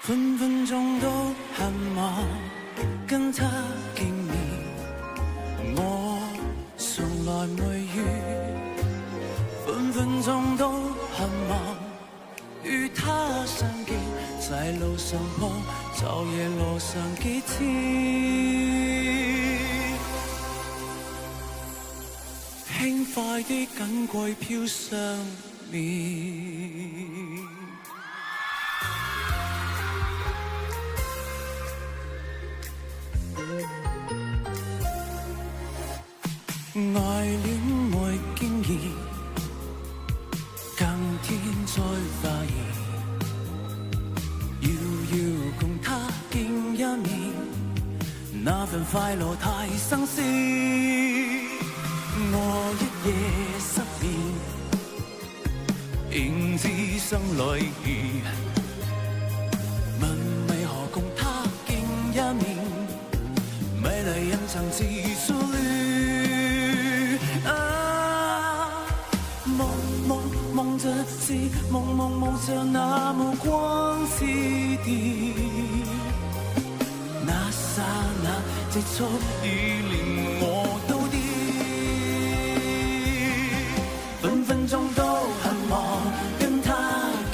分分鐘都盼望跟他見面，我從來沒遇，分分鐘都盼望與他相見，在路上碰，晝夜路上幾天，輕快的錦櫃飄上面。愛戀沒經驗，今天才發現，要共他見一面，那份快樂太新鮮。我一夜失眠，應知生裏問為何共他見一面，美麗人常自初戀。夢着是夢着那目光似電，那剎那接觸已令我都癲，分分鐘都盼望跟他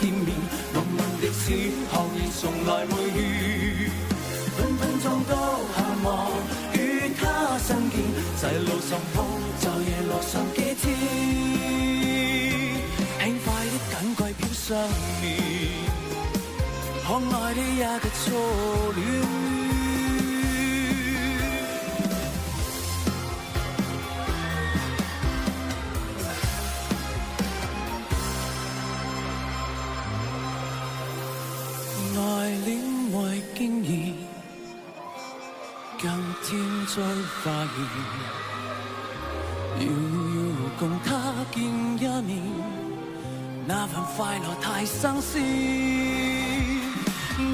見面，濃濃的時候亦從來沒遇，分分鐘都盼望與他相見，在路上碰，晝夜路上幾天。錦櫃飄上面，可愛的一個初戀。愛戀沒經驗，今天才發現，要共他見一面。那份快樂太新鮮，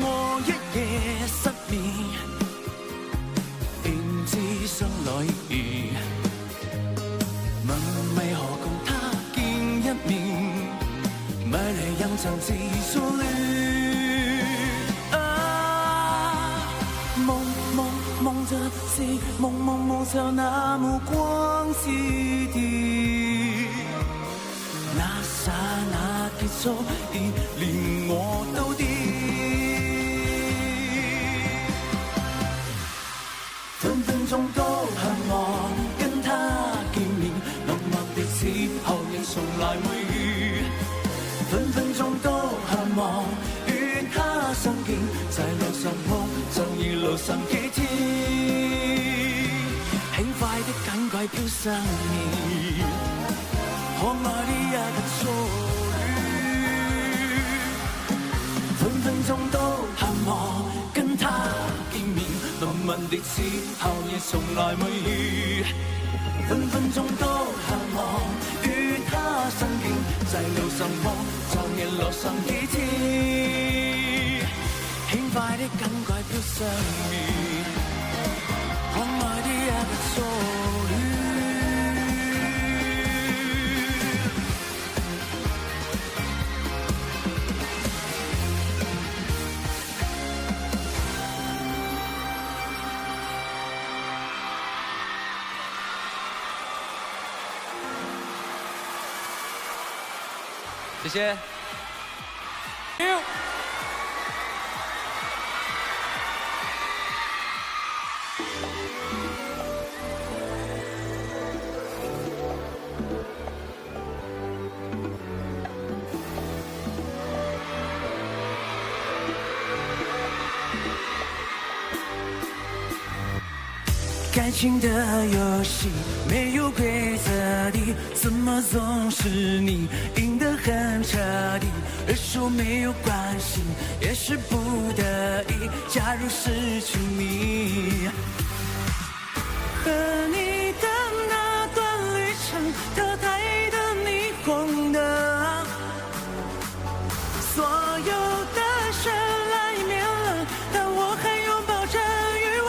我一夜失眠，應知生裏問為何共他見一面，美麗人常自初戀。夢着是夢着那目光似電，那剎那結束已令我都癲，分分鐘都盼望跟他見面，濃密的時候亦從來沒遇，分分鐘都盼望與他相見，在路上碰，晝夜路上幾天，輕快的錦櫃飄上面，可愛的一個初戀，分分鐘都盼望跟他見面，濃密的時候亦從來沒遇，分分鐘都盼望與他相見，在路上碰，晝夜路上幾天，輕快的錦櫃飄上面，可愛的一個初戀。謝謝。感情的遊戲沒有規則的，怎麼總是你贏得很徹底？而說沒有關係，也是不得已。假如失去你，和你的那段旅程，特帶的霓虹燈，所有的絢爛已滅了，但我還擁抱着餘溫。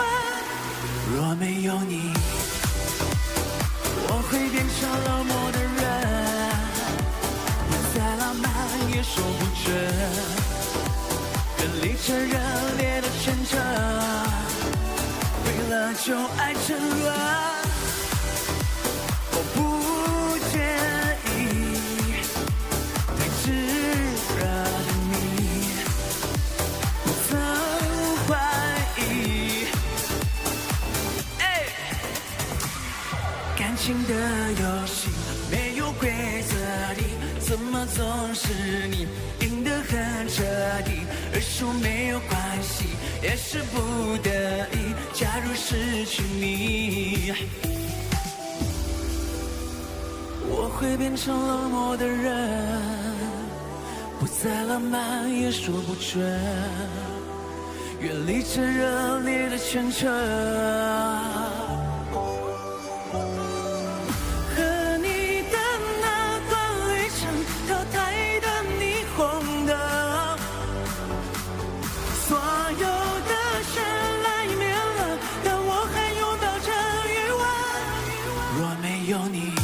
若沒有你，我會變成冷漠的人，再浪漫也說不準。跟離这热烈的牵扯，为了就爱沉沦。我不介意太炙热的你，不曾怀疑。感情的游戏没有规则的，怎么总是你赢得很彻底，而输没有关系，也是不得已。假如失去你，我会变成冷漠的人，不再浪漫也说不准，远离这热烈的牵扯。有你，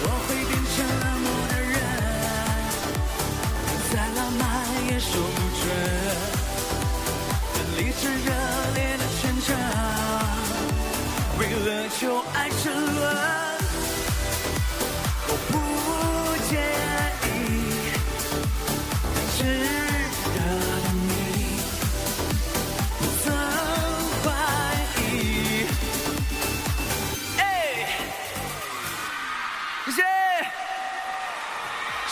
我会变成冷漠的人，再浪漫也说不准，远离这热烈的牵扯，为了就爱沉沦。我不介意太炙热的你，不曾怀疑。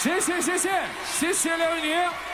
谢谢，谢谢梁咏妮。